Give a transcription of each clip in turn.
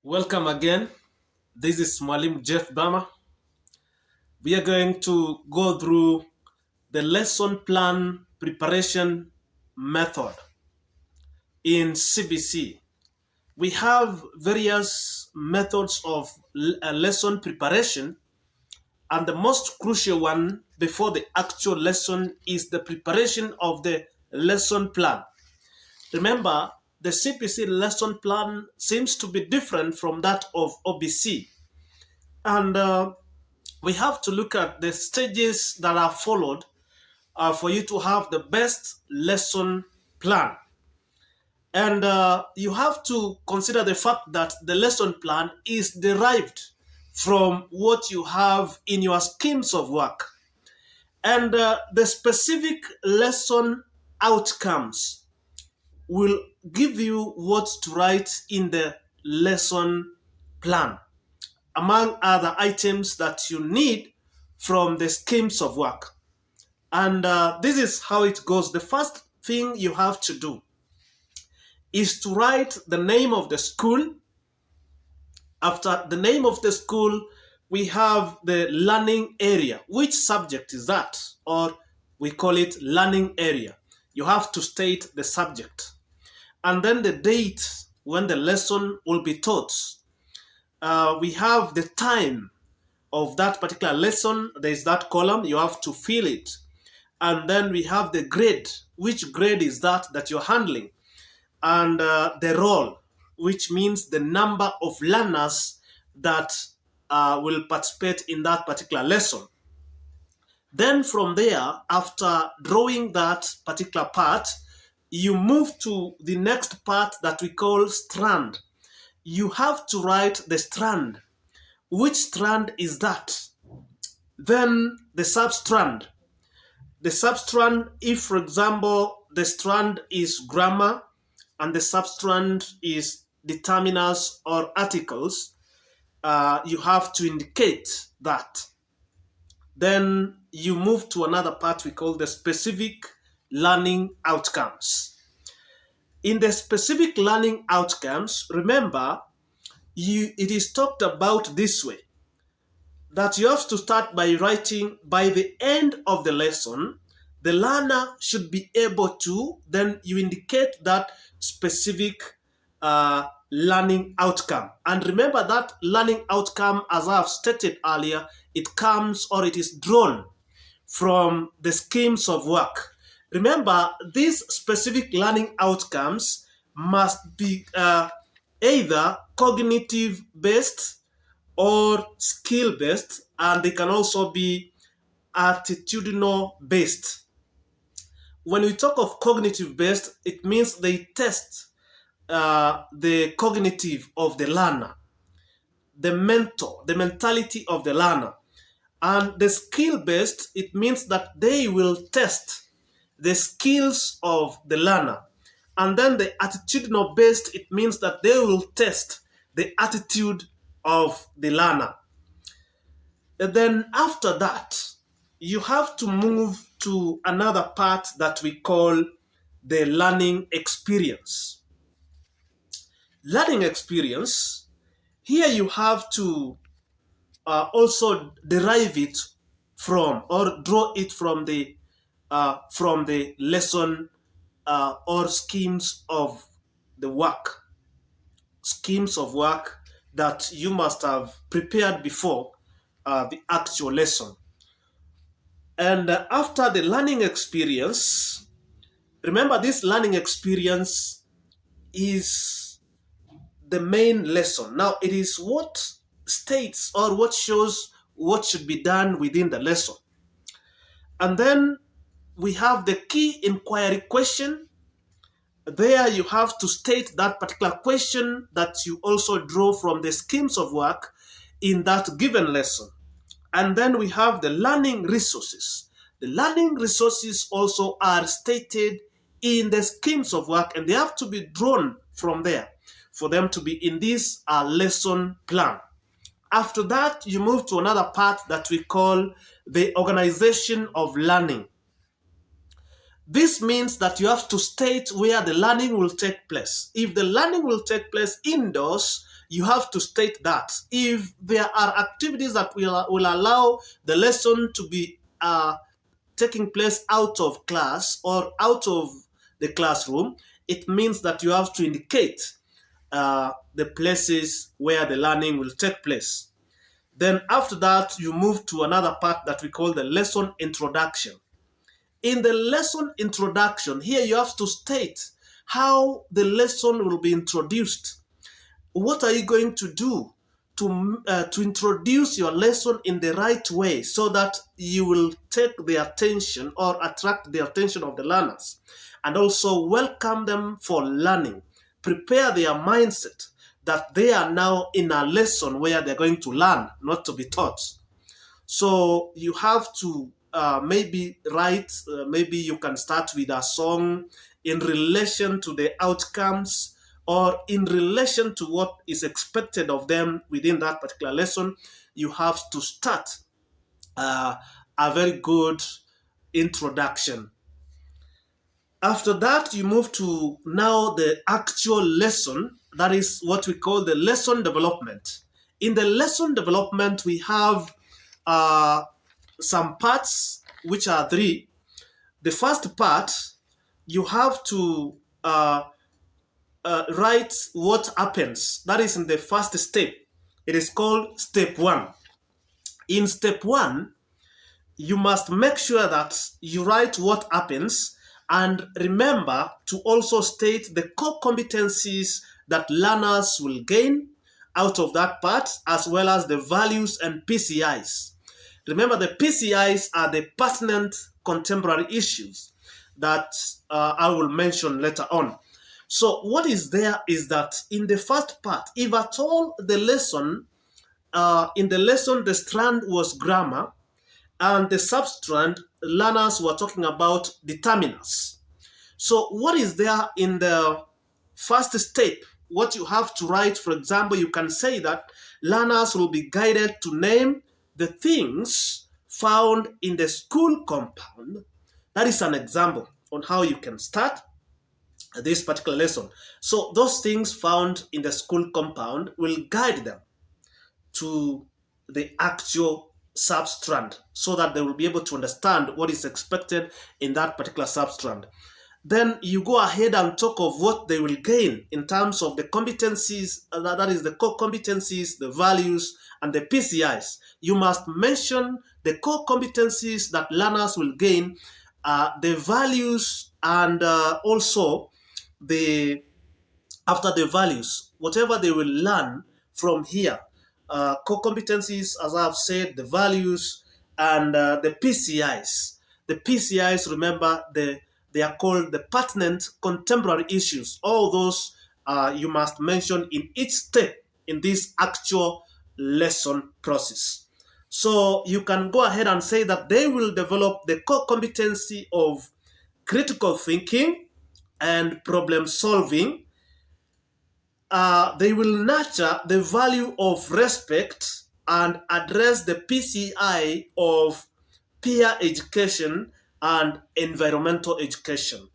Welcome again. This is Mwalim Jeff Bama. We are going to go through the lesson plan preparation method in CBC. We have various methods of lesson preparation, and the most crucial one before the actual lesson is the preparation of the lesson plan. Remember, the CBC lesson plan seems to be different from that of OBC. And we have to look at the stages that are followed for you to have the best lesson plan. And you have to consider the fact that the lesson plan is derived from what you have in your schemes of work. And the specific lesson outcomes will give you what to write in the lesson plan, among other items that you need from the schemes of work. And this is how it goes. The first thing you have to do is to write the name of the school. After the name of the school, we have the learning area. Which subject is that? Or we call it learning area. You have to state the subject. And then the date when the lesson will be taught. We have the time of that particular lesson. There is that column. You have to fill it. And then we have the grade. Which grade is that you're handling? And the role, which means the number of learners that will participate in that particular lesson. Then from there, after drawing that particular part, you move to the next part that we call strand. You have to write the strand. Which strand is that? Then the substrand. The substrand, if for example, the strand is grammar and the substrand is determiners or articles, you have to indicate that. Then you move to another part we call the specific learning outcomes. In the specific learning outcomes, remember, it is talked about this way, that you have to start by writing by the end of the lesson, the learner should be able to, then you indicate that specific learning outcome. And remember that learning outcome, as I have stated earlier, it comes or it is drawn from the schemes of work. Remember, these specific learning outcomes must be either cognitive based or skill based, and they can also be attitudinal based. When we talk of cognitive based, it means they test the cognitive of the learner, the mentality of the learner. And the skill based, it means that they will test the skills of the learner. And then the attitudinal based, it means that they will test the attitude of the learner. And then after that, you have to move to another part that we call the learning experience. Learning experience, here you have to also derive it from or draw it from the lesson or schemes of the work. Schemes of work that you must have prepared before the actual lesson. And after the learning experience, remember this learning experience is the main lesson. Now it is what states or what shows what should be done within the lesson. And then we have the key inquiry question. There you have to state that particular question that you also draw from the schemes of work in that given lesson. And then we have the learning resources. The learning resources also are stated in the schemes of work, and they have to be drawn from there for them to be in this lesson plan. After that, you move to another part that we call the organization of learning. This means that you have to state where the learning will take place. If the learning will take place indoors, you have to state that if there are activities that will allow the lesson to be taking place out of class or out of the classroom, it means that you have to indicate the places where the learning will take place. Then after that, you move to another part that we call the lesson introduction. In the lesson introduction, here you have to state how the lesson will be introduced. What are you going to do to introduce your lesson in the right way so that you will take the attention or attract the attention of the learners, and also welcome them for learning, prepare their mindset that they are now in a lesson where they're going to learn, not to be taught. So you have to maybe write, maybe you can start with a song in relation to the outcomes or in relation to what is expected of them within that particular lesson. You have to start a very good introduction. After that, you move to now the actual lesson. That is what we call the lesson development. In the lesson development, we have some parts, which are three. The first part, you have to write what happens. That is in the first step. It is called step one. In step one, you must make sure that you write what happens, and remember to also state the core competencies that learners will gain out of that part, as well as the values and PCIs. Remember, the PCIs are the pertinent contemporary issues that I will mention later on. So what is there is that in the first part, if at all the lesson, in the lesson the strand was grammar, and the substrand learners were talking about determinants. So what is there in the first step? What you have to write, for example, you can say that learners will be guided to name the things found in the school compound. That is an example on how you can start this particular lesson. So those things found in the school compound will guide them to the actual substrand so that they will be able to understand what is expected in that particular substrand. Then you go ahead and talk of what they will gain in terms of the competencies, that is the core competencies, the values, and the PCIs. You must mention the core competencies that learners will gain, the values, and also after the values, whatever they will learn from here. Core competencies, as I've said, the values, and the PCIs. The PCIs, remember, they are called the pertinent contemporary issues. All those you must mention in each step in this actual lesson process. So you can go ahead and say that they will develop the core competency of critical thinking and problem solving. They will nurture the value of respect and address the PCI of peer education and environmental education.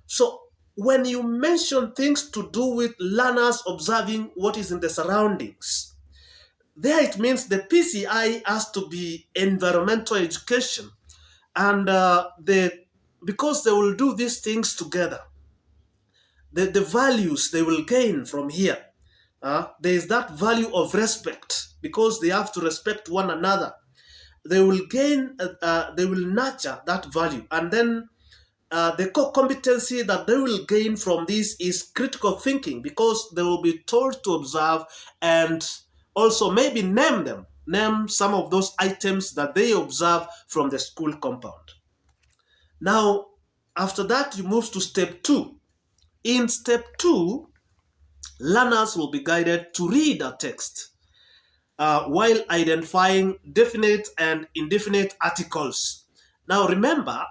So when you mention things to do with learners observing what is in the surroundings, there it means the PCI has to be environmental education, and because they will do these things together, the values they will gain from here. There is that value of respect because they have to respect one another. They will gain, they will nurture that value. And then the core competency that they will gain from this is critical thinking, because they will be told to observe and also maybe name some of those items that they observe from the school compound. Now, after that, you move to step two. In step two, learners will be guided to read a text while identifying definite and indefinite articles. Now remember,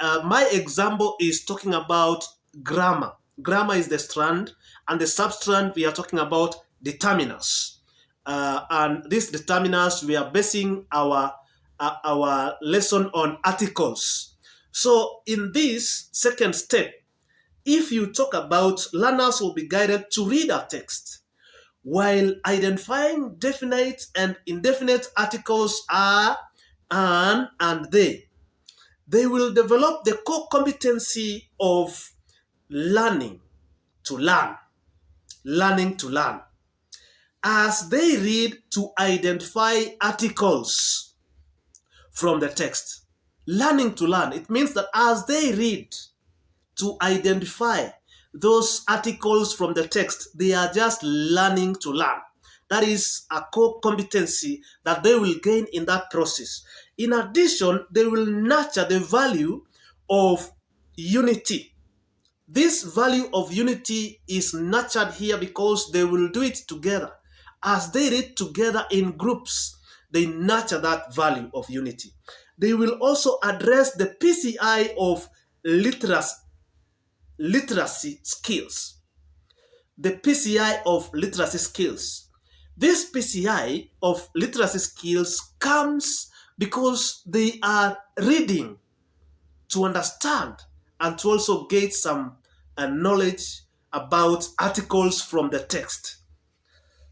my example is talking about grammar. Grammar is the strand, and the substrand we are talking about determinants. And these determinants, we are basing our lesson on articles. So in this second step, if you talk about learners will be guided to read a text while identifying definite and indefinite articles are, and they. They will develop the core competency of learning to learn, learning to learn, as they read to identify articles from the text. Learning to learn, it means that as they read to identify those articles from the text, they are just learning to learn. That is a core competency that they will gain in that process. In addition, they will nurture the value of unity. This value of unity is nurtured here because they will do it together. As they read together in groups, they nurture that value of unity. They will also address the PCI of literacy skills. The PCI of literacy skills. This PCI of literacy skills comes because they are reading to understand and to also get some knowledge about articles from the text.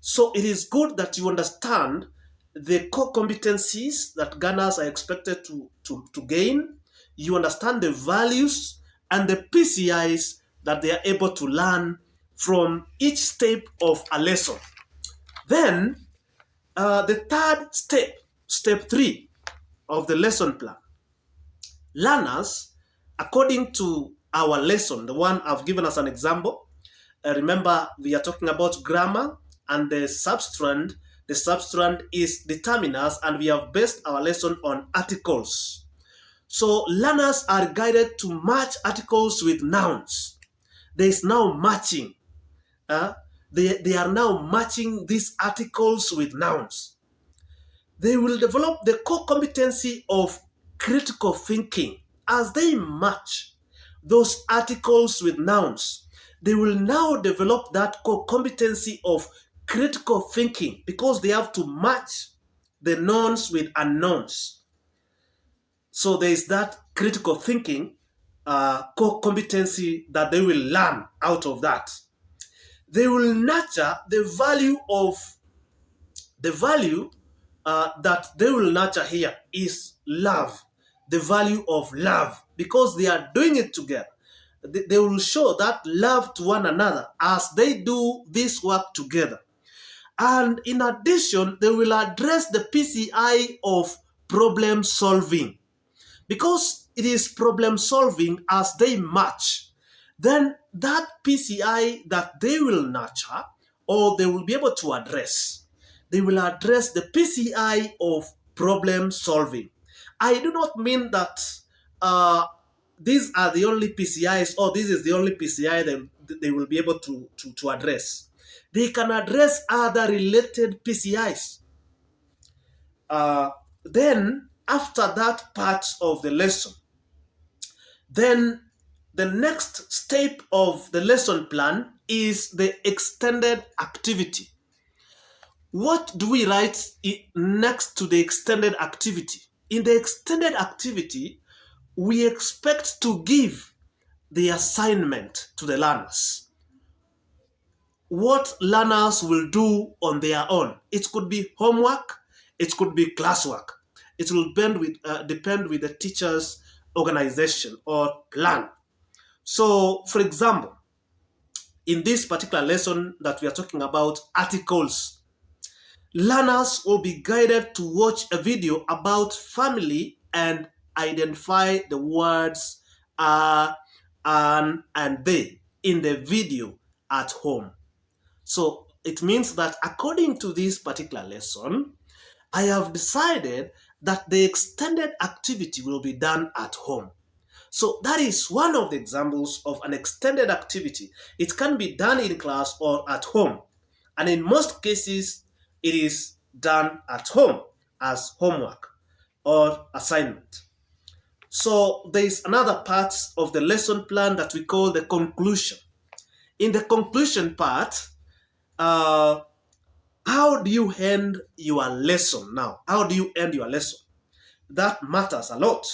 So it is good that you understand the core competencies that learners are expected to gain. You understand the values and the PCIs that they are able to learn from each step of a lesson. Then the third step, step 3 of the lesson plan. Learners, according to our lesson, the one I've given as an example, remember we are talking about grammar and the substrand. The substrand is determiners, and we have based our lesson on articles. So learners are guided to match articles with nouns. There is now matching. They are now matching these articles with nouns. They will develop the core competency of critical thinking as they match those articles with nouns. They will now develop that core competency of critical thinking because they have to match the nouns with unknowns. So there is that critical thinking core competency that they will learn out of that. They will nurture the value that they will nurture here is love, the value of love, because they are doing it together. They will show that love to one another as they do this work together. And in addition, they will address the PCI of problem solving, because it is problem solving as they match. Then that PCI that they will nurture or they will be able to address, they will address the PCI of problem solving. I do not mean that these are the only PCIs or this is the only PCI that they will be able to address. They can address other related PCIs. Then, after that part of the lesson, then the next step of the lesson plan is the extended activity. What do we write next to the extended activity? In the extended activity, we expect to give the assignment to the learners. What learners will do on their own. It could be homework, it could be classwork. It will depend with the teacher's organization or plan. So, for example, in this particular lesson that we are talking about articles, learners will be guided to watch a video about family and identify the words and they in the video at home. So it means that according to this particular lesson, I have decided that the extended activity will be done at home. So that is one of the examples of an extended activity. It can be done in class or at home. And in most cases, it is done at home as homework or assignment. So there is another part of the lesson plan that we call the conclusion. In the conclusion part, how do you end your lesson now? How do you end your lesson? That matters a lot.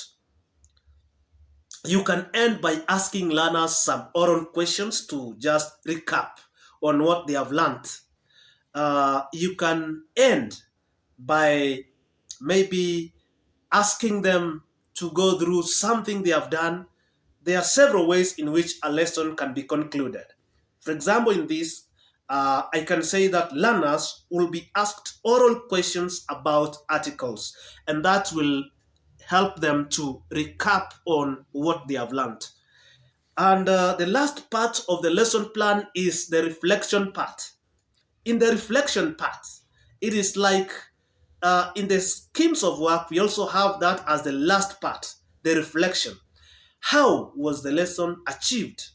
You can end by asking learners some oral questions to just recap on what they have learned. you can end by maybe asking them to go through something they have done. There are several ways in which a lesson can be concluded. For example, in this, I can say that learners will be asked oral questions about articles, and that will help them to recap on what they have learned. And the last part of the lesson plan is the reflection part. In the reflection part, it is like in the schemes of work, we also have that as the last part, the reflection. How was the lesson achieved?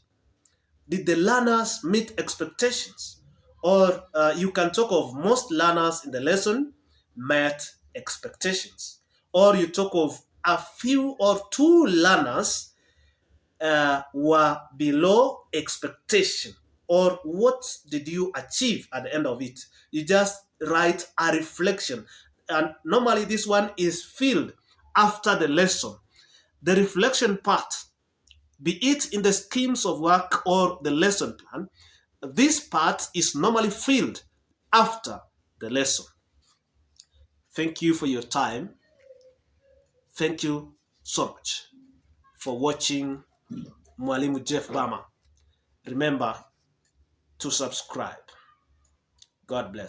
Did the learners meet expectations? Or you can talk of most learners in the lesson met expectations. Or you talk of a few or two learners were below expectation, or what did you achieve at the end of it? You just write a reflection, and normally this one is filled after the lesson. The reflection part, be it in the schemes of work or the lesson plan, this part is normally filled after the lesson. Thank you for your time. Thank you so much for watching Mwalimu Jeff Bama. Remember to subscribe. God bless.